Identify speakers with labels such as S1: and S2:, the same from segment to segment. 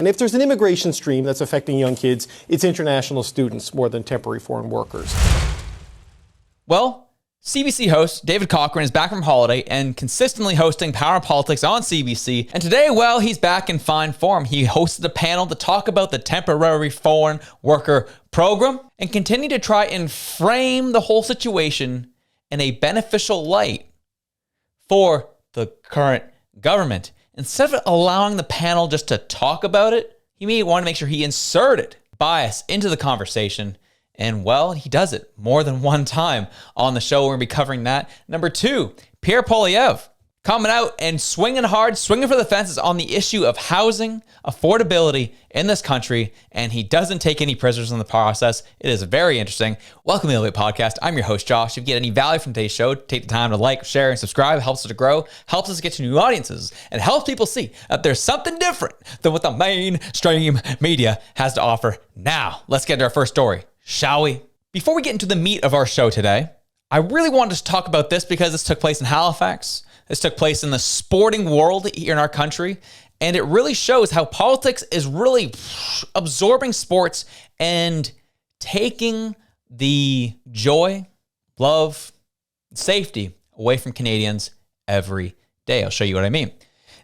S1: And if there's an immigration stream that's affecting young kids, it's international students more than temporary foreign workers.
S2: Well, CBC host David Cochrane is back from holiday and consistently hosting Power Politics on CBC. And today, well, he's back in fine form. He hosted a panel to talk about the temporary foreign worker program and continue to try and frame the whole situation in a beneficial light for the current government. Instead of allowing the panel just to talk about it, he may want to make sure he inserted bias into the conversation. And well, he does it more than one time on the show. We're going to be covering that. Number two, Carney Poilievre coming out and swinging hard, swinging for the fences on the issue of housing affordability in this country. And he doesn't take any prisoners in the process. It is very interesting. Welcome to the Elite Podcast. I'm your host, Josh. If you get any value from today's show, take the time to like, share, and subscribe. It helps us to grow, helps us get to new audiences, and helps people see that there's something different than what the mainstream media has to offer. Now, let's get to our first story, shall we? Before we get into the meat of our show today, I really wanted to talk about this because this took place in Halifax. This took place in the sporting world here in our country. And it really shows how politics is really absorbing sports and taking the joy, love, safety away from Canadians every day. I'll show you what I mean.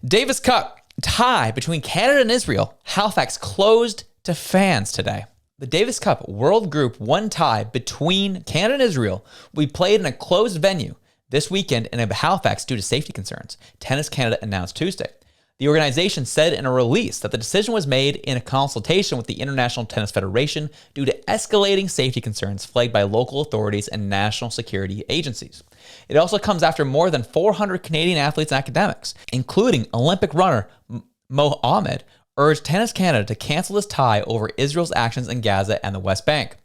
S2: Davis Cup tie between Canada and Israel. Halifax closed to fans today. The Davis Cup World Group 1 tie between Canada and Israel will be played in a closed venue this weekend in Halifax due to safety concerns, Tennis Canada announced Tuesday. The organization said in a release that the decision was made in a consultation with the International Tennis Federation due to escalating safety concerns flagged by local authorities and national security agencies. It also comes after more than 400 Canadian athletes and academics, including Olympic runner Mo Ahmed, urged Tennis Canada to cancel this tie over Israel's actions in Gaza and the West Bank.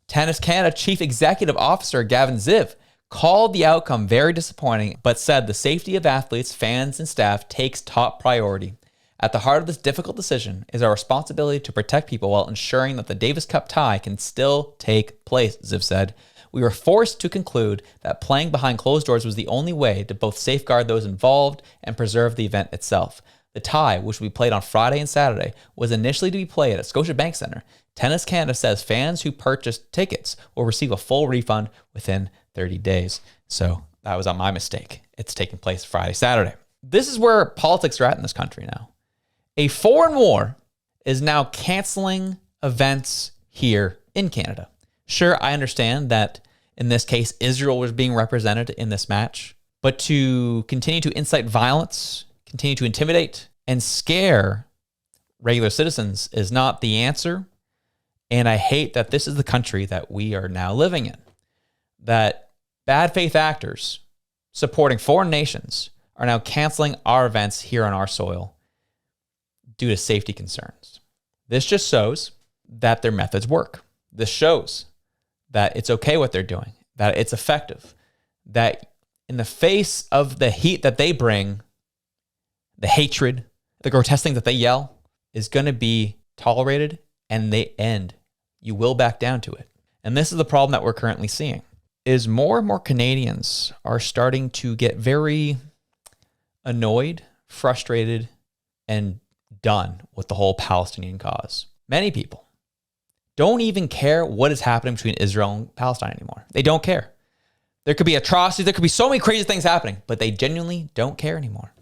S2: Tennis Canada Chief Executive Officer Gavin Ziv called the outcome very disappointing, but said the safety of athletes, fans, and staff takes top priority. At the heart of this difficult decision is our responsibility to protect people while ensuring that the Davis Cup tie can still take place, Ziv said. We were forced to conclude that playing behind closed doors was the only way to both safeguard those involved and preserve the event itself. The tie, which will be played on Friday and Saturday, was initially to be played at Scotiabank Centre. Tennis Canada says fans who purchased tickets will receive a full refund within 30 days. So that was on my mistake. It's taking place Friday, Saturday. This is where politics are at in this country now. A foreign war is now canceling events here in Canada. Sure, I understand that in this case, Israel was being represented in this match, but to continue to incite violence, continue to intimidate and scare regular citizens is not the answer. And I hate that this is the country that we are now living in. That bad faith actors supporting foreign nations are now canceling our events here on our soil due to safety concerns. This just shows that their methods work. This shows that it's okay what they're doing, that it's effective, that in the face of the heat that they bring, the hatred, the grotesque things that they yell is going to be tolerated, and they end. You will back down to it. And this is the problem that we're currently seeing, is more and more Canadians are starting to get very annoyed, frustrated, and done with the whole Palestinian cause. Many people don't even care what is happening between Israel and Palestine anymore. They don't care. There could be atrocities, there could be so many crazy things happening, but they genuinely don't care anymore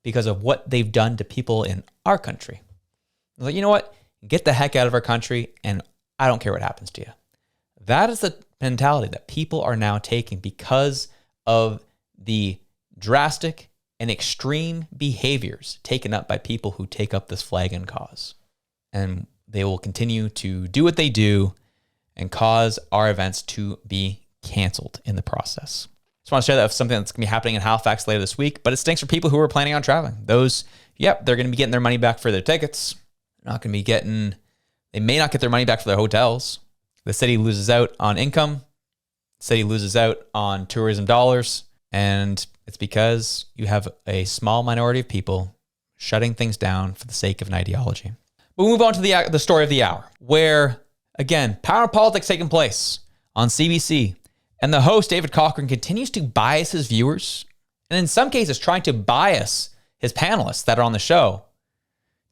S2: because of what they've done to people in our country. They're like, you know what? Get the heck out of our country, and I don't care what happens to you. That is the mentality that people are now taking because of the drastic and extreme behaviors taken up by people who take up this flag and cause. And they will continue to do what they do and cause our events to be canceled in the process. Just want to share that with something that's going to be happening in Halifax later this week, but it stinks for people who are planning on traveling. Those, they're going to be getting their money back for their tickets. They're not going to be they may not get their money back for their hotels. The city loses out on income. The city loses out on tourism dollars. And it's because you have a small minority of people shutting things down for the sake of an ideology. But we'll move on to the story of the hour, where, again, power politics taking place on CBC. And the host, David Cochrane, continues to bias his viewers, and in some cases trying to bias his panelists that are on the show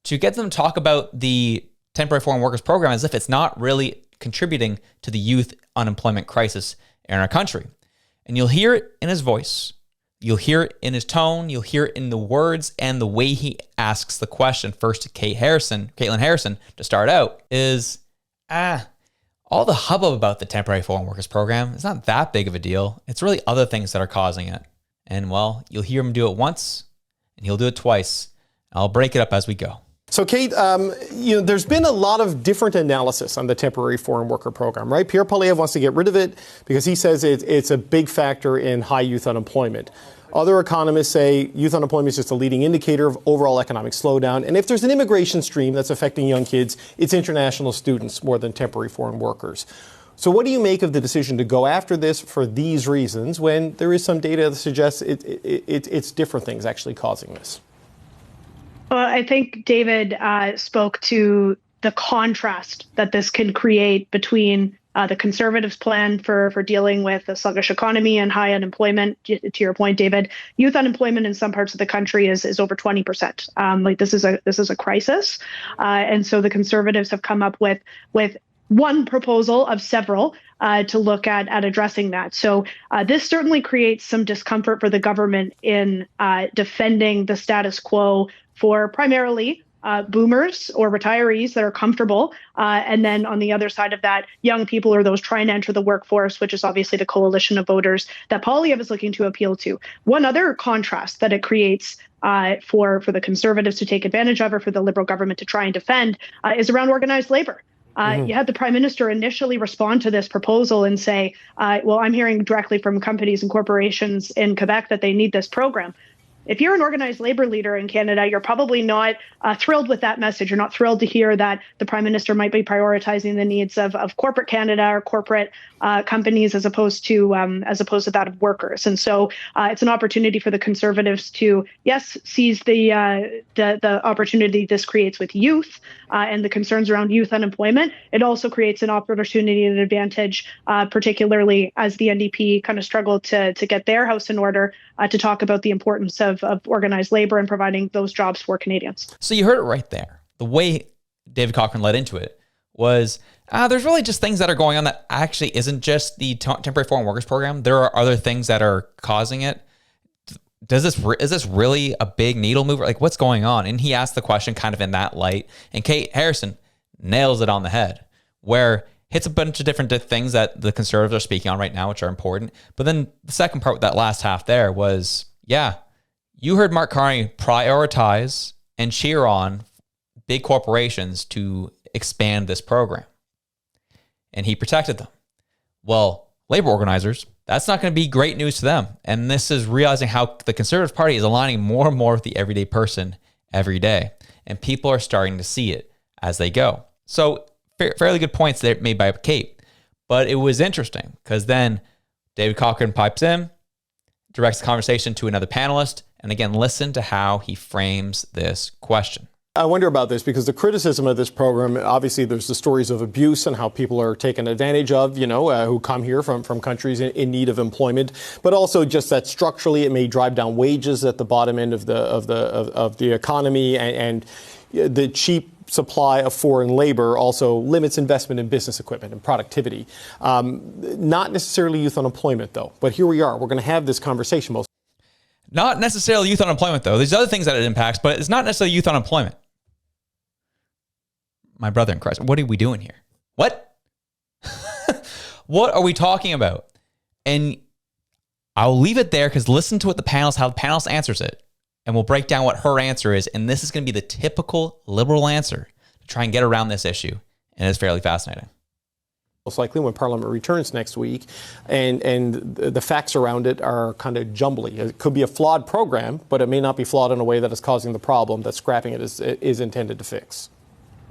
S2: to get them to talk about the temporary foreign workers program as if it's not really contributing to the youth unemployment crisis in our country. And you'll hear it in his voice. You'll hear it in his tone. You'll hear it in the words and the way he asks the question. First to Caitlin Harrison, to start out, is, all the hubbub about the temporary foreign workers program is not that big of a deal. It's really other things that are causing it. And well, you'll hear him do it once and he'll do it twice. I'll break it up as we go.
S1: So, Kate, there's been a lot of different analysis on the temporary foreign worker program, right? Pierre Poilievre wants to get rid of it because he says it's a big factor in high youth unemployment. Other economists say youth unemployment is just a leading indicator of overall economic slowdown. And if there's an immigration stream that's affecting young kids, it's international students more than temporary foreign workers. So what do you make of the decision to go after this for these reasons when there is some data that suggests it's different things actually causing this?
S3: Well, I think David spoke to the contrast that this can create between the Conservatives' plan for dealing with a sluggish economy and high unemployment. To your point, David, youth unemployment in some parts of the country is over 20%. This is a crisis, and so the Conservatives have come up with one proposal of several to look at addressing that. So this certainly creates some discomfort for the government in defending the status quo for primarily boomers or retirees that are comfortable. And then on the other side of that, young people or those trying to enter the workforce, which is obviously the coalition of voters that Poilievre is looking to appeal to. One other contrast that it creates for the Conservatives to take advantage of or for the Liberal government to try and defend is around organized labor. You had the Prime Minister initially respond to this proposal and say, well, I'm hearing directly from companies and corporations in Quebec that they need this program. If you're an organized labor leader in Canada, you're probably not thrilled with that message. You're not thrilled to hear that the Prime Minister might be prioritizing the needs of corporate Canada or corporate companies as opposed to that of workers. And so it's an opportunity for the Conservatives to, yes, seize the opportunity this creates with youth and the concerns around youth unemployment. It also creates an opportunity and an advantage, particularly as the NDP kind of struggle to get their house in order to talk about the importance of organized labor and providing those jobs for Canadians.
S2: So you heard it right there. The way David Cochrane led into it was there's really just things that are going on that actually isn't just the temporary foreign workers program. There are other things that are causing it. Is this really a big needle mover? Like, what's going on? And he asked the question kind of in that light. And Kate Harrison nails it on the head, where hits a bunch of different things that the Conservatives are speaking on right now, which are important. But then the second part with that last half there was, you heard Mark Carney prioritize and cheer on big corporations to expand this program. And he protected them. Well, labor organizers, that's not going to be great news to them. And this is realizing how the Conservative Party is aligning more and more with the everyday person every day. And people are starting to see it as they go. So fairly good points there made by Kate. But it was interesting because then David Cochrane pipes in, directs the conversation to another panelist, and again, listen to how he frames this question.
S1: I wonder about this because the criticism of this program, obviously there's the stories of abuse and how people are taken advantage of, who come here from countries in need of employment, but also just that structurally it may drive down wages at the bottom end of the economy, and the cheap supply of foreign labor also limits investment in business equipment and productivity. Not necessarily youth unemployment, though. But here we are. We're going to have this conversation.
S2: Not necessarily youth unemployment, though. There's other things that it impacts, but it's not necessarily youth unemployment. My brother in Christ, what are we doing here? What? What are we talking about? And I'll leave it there because listen to what how the panelist answers it. And we'll break down what her answer is. And this is going to be the typical Liberal answer to try and get around this issue. And it's fairly fascinating.
S1: Most likely when Parliament returns next week, and the facts around it are kind of jumbly. It could be a flawed program, but it may not be flawed in a way that is causing the problem that scrapping it is intended to fix.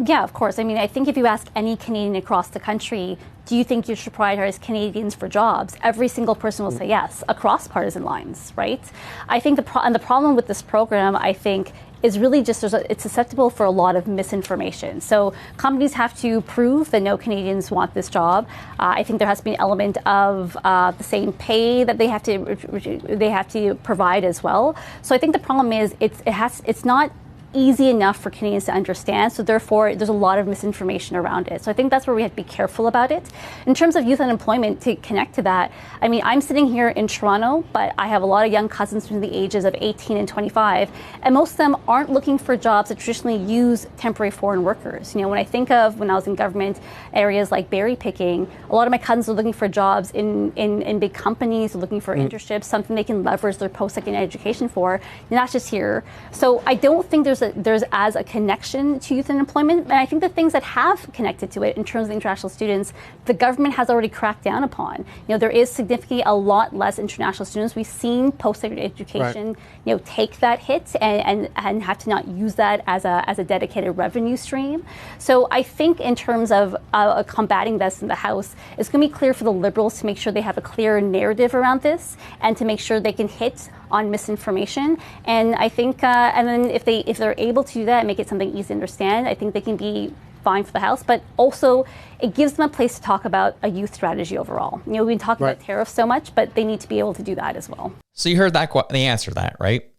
S4: Yeah, of course. I mean, I think if you ask any Canadian across the country, do you think you should prioritize Canadians for jobs? Every single person will say yes, across partisan lines, right? I think the problem with this program, I think, is really just it's susceptible for a lot of misinformation. So companies have to prove that no Canadians want this job. I think there has to be an element of the same pay that they have to provide as well. So I think the problem is it's not easy enough for Canadians to understand. So therefore, there's a lot of misinformation around it. So I think that's where we have to be careful about it. In terms of youth unemployment, to connect to that, I mean, I'm sitting here in Toronto, but I have a lot of young cousins between the ages of 18 and 25, and most of them aren't looking for jobs that traditionally use temporary foreign workers. You know, when I think of when I was in government areas like berry picking, a lot of my cousins are looking for jobs in big companies, looking for internships, something they can leverage their post-secondary education for, not just here. So I don't think there's as a connection to youth unemployment, and I think the things that have connected to it in terms of international students, the government has already cracked down upon. You know, there is significantly a lot less international students. We've seen post-secondary education, you know, take that hit and have to not use that as a dedicated revenue stream. So I think in terms of combating this in the House, it's going to be clear for the Liberals to make sure they have a clear narrative around this and to make sure they can hit on misinformation. And I think, and then if they're able to do that and make it something easy to understand, I think they can be fine for the House, but also it gives them a place to talk about a youth strategy overall. You know, we've been talking about tariffs so much, but they need to be able to do that as well.
S2: So you heard that the answer to that, right?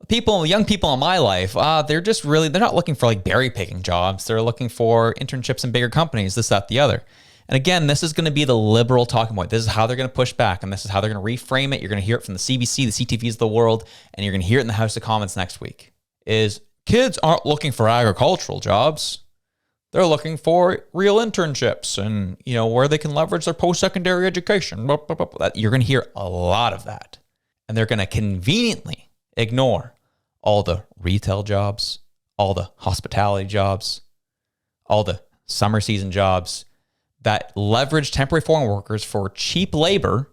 S2: Young people in my life, they're not looking for like berry picking jobs. They're looking for internships in bigger companies, this, that, the other. And again, this is going to be the Liberal talking point. This is how they're going to push back, and this is how they're going to reframe it. You're going to hear it from the CBC, the CTVs of the world, and you're going to hear it in the House of Commons next week. Is kids aren't looking for agricultural jobs. They're looking for real internships and, you know, where they can leverage their post-secondary education. You're going to hear a lot of that. And they're going to conveniently ignore all the retail jobs, all the hospitality jobs, all the summer season jobs that leverage temporary foreign workers for cheap labor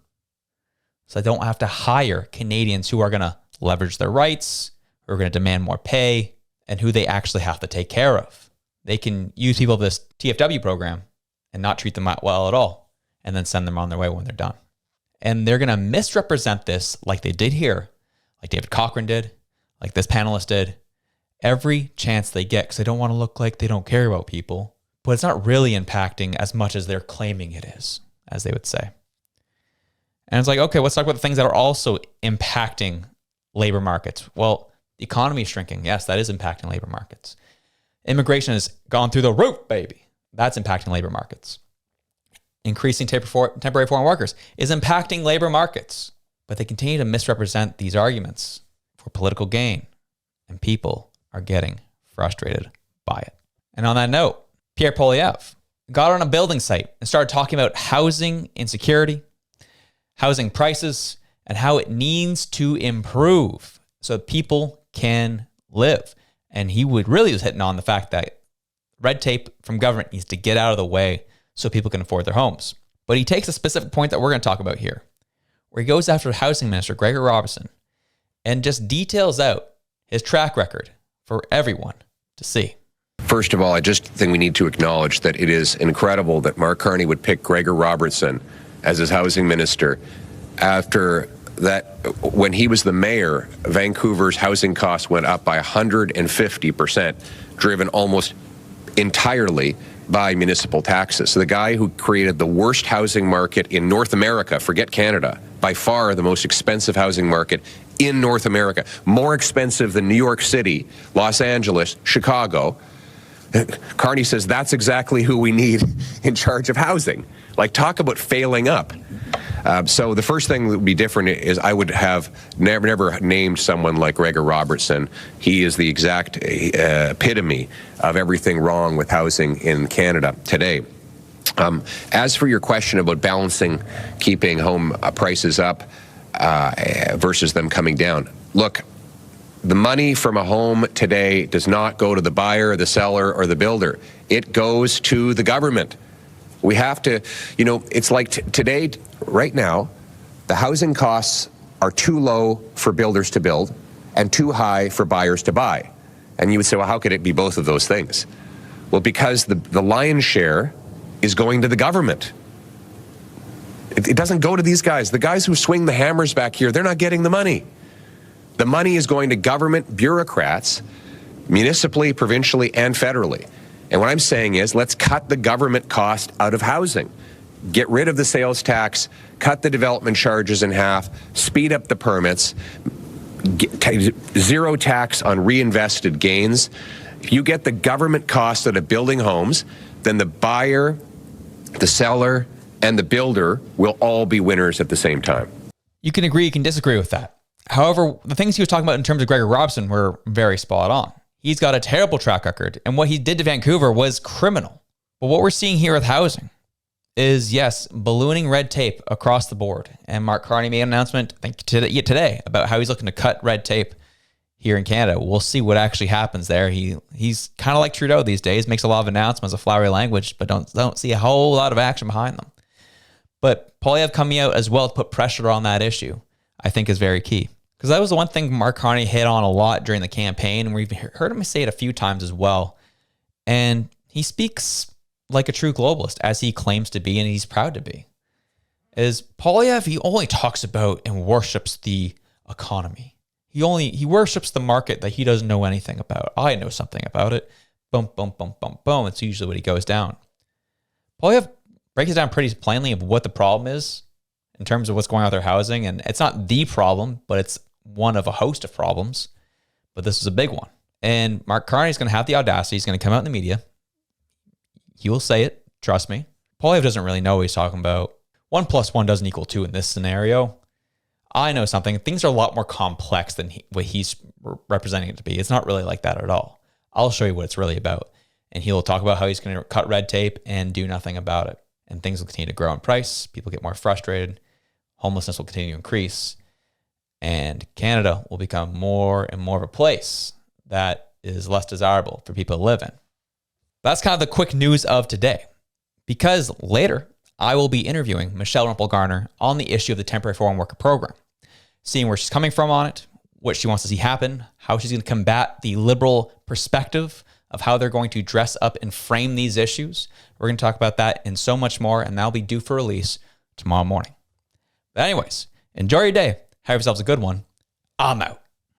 S2: so they don't have to hire Canadians who are going to leverage their rights, who are going to demand more pay, and who they actually have to take care of. They can use people of this TFW program and not treat them well at all, and then send them on their way when they're done. And they're going to misrepresent this like they did here, like David Cochrane did, like this panelist did, every chance they get, because they don't want to look like they don't care about people. But it's not really impacting as much as they're claiming it is, as they would say. And it's like, okay, let's talk about the things that are also impacting labor markets. Well, the economy is shrinking. Yes, that is impacting labor markets. Immigration has gone through the roof, baby. That's impacting labor markets. Increasing temporary foreign workers is impacting labor markets. But they continue to misrepresent these arguments for political gain. And people are getting frustrated by it. And on that note, Pierre Poilievre got on a building site and started talking about housing insecurity, housing prices, and how it needs to improve so people can live. And he was hitting on the fact that red tape from government needs to get out of the way so people can afford their homes. But he takes a specific point that we're going to talk about here, where he goes after the housing minister, Gregor Robertson, and just details out his track record for everyone to see.
S5: First of all, I just think we need to acknowledge that it is incredible that Mark Carney would pick Gregor Robertson as his housing minister after that. When he was the mayor, Vancouver's housing costs went up by 150%, driven almost entirely by municipal taxes. So the guy who created the worst housing market in North America, forget Canada, by far the most expensive housing market in North America, more expensive than New York City, Los Angeles, Chicago. Carney says that's exactly who we need in charge of housing. Like, talk about failing up. So the first thing that would be different is I would have never named someone like Gregor Robertson. He is the exact epitome of everything wrong with housing in Canada today. As for your question about balancing keeping home prices up versus them coming down, look, the money from a home today does not go to the buyer, the seller, or the builder. It goes to the government. We have to, it's like today, right now, the housing costs are too low for builders to build and too high for buyers to buy. And you would say, well, how could it be both of those things? Well, because the lion's share is going to the government. It doesn't go to these guys. The guys who swing the hammers back here, they're not getting the money. The money is going to government bureaucrats, municipally, provincially, and federally. And what I'm saying is, let's cut the government cost out of housing. Get rid of the sales tax, cut the development charges in half, speed up the permits, zero tax on reinvested gains. If you get the government cost out of building homes, then the buyer, the seller, and the builder will all be winners at the same time.
S2: You can agree, you can disagree with that. However, the things he was talking about in terms of Gregor Robertson were very spot on. He's got a terrible track record, and what he did to Vancouver was criminal. But what we're seeing here with housing is, yes, ballooning red tape across the board. And Mark Carney made an announcement, I think today, about how he's looking to cut red tape here in Canada. We'll see what actually happens there. He's kind of like Trudeau these days, makes a lot of announcements, a flowery language, but don't see a whole lot of action behind them. But Poilievre coming out as well to put pressure on that issue, I think is very key. Because that was the one thing Mark Carney hit on a lot during the campaign, and we've heard him say it a few times as well. And he speaks like a true globalist, as he claims to be, and he's proud to be. Is Poilievre, he only talks about and worships the economy. He worships the market that he doesn't know anything about. I know something about it. Boom, boom, boom, boom, boom. It's usually what he goes down. Poilievre breaks it down pretty plainly of what the problem is in terms of what's going on with their housing. And it's not the problem, but it's one of a host of problems. But this is a big one. And Mark Carney is going to have the audacity. He's going to come out in the media. He will say it. Trust me. Poilievre doesn't really know what he's talking about. 1 + 1 doesn't equal 2 in this scenario. I know something. Things are a lot more complex than what he's representing it to be. It's not really like that at all. I'll show you what it's really about. And he'll talk about how he's going to cut red tape and do nothing about it. And things will continue to grow in price. People get more frustrated. Homelessness will continue to increase. And Canada will become more and more of a place that is less desirable for people to live in. That's kind of the quick news of today. Because later, I will be interviewing Michelle Rumpel-Garner on the issue of the temporary foreign worker program, seeing where she's coming from on it, what she wants to see happen, how she's going to combat the liberal perspective of how they're going to dress up and frame these issues. We're going to talk about that and so much more, and that'll be due for release tomorrow morning. But anyways, enjoy your day. Have yourselves a good one. I'm out.